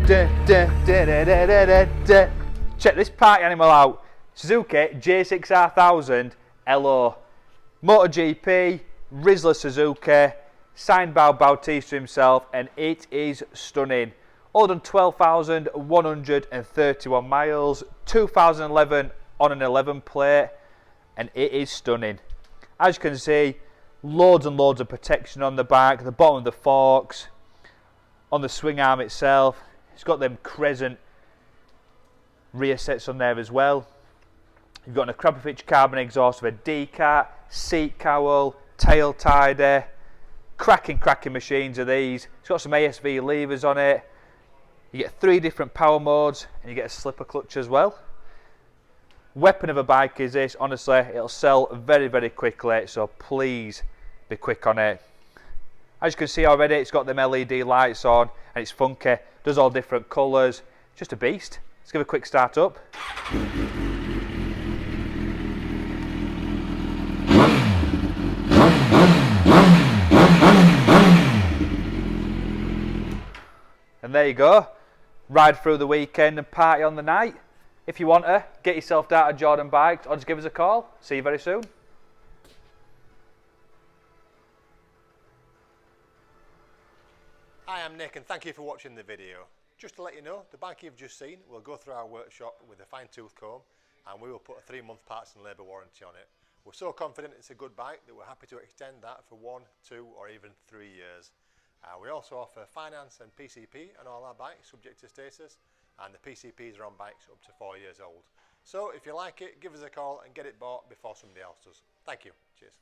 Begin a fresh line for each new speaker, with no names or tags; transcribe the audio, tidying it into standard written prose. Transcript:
Check this party animal out. Suzuki GSXR1000 LO. Moto GP, Rizzler Suzuki, signed by Bautista himself, and it is stunning. All done 12,131 miles, 2011 on an 11 plate, and it is stunning. As you can see, loads and loads of protection on the back, the bottom of the forks, on the swing arm itself. It's got them Crescent rear sets on there as well. You've got an Akrapovic carbon exhaust with a D-cat, seat cowl, tail tidy. Cracking machines are these. It's got some ASV levers on it. You get 3 different power modes, and you get a slipper clutch as well. Weapon of a bike is this. Honestly, it'll sell very, very quickly, so please be quick on it. As you can see already, it's got them LED lights on, and it's funky. Does all different colours. Just a beast. Let's give a quick start up. And there you go. Ride through the weekend and party on the night. If you want to, get yourself down to Jordanbikes or just give us a call. See you very soon.
Hi, I'm Nick and thank you for watching the video. Just to let you know, the bike you've just seen will go through our workshop with a fine-tooth comb, and we will put a 3-month parts and labour warranty on it. We're so confident it's a good bike that we're happy to extend that for 1, 2 or even 3 years. We also offer finance and PCP on all our bikes subject to status, and the PCPs are on bikes up to 4 years old. So if you like it, give us a call and get it bought before somebody else does. Thank you. Cheers.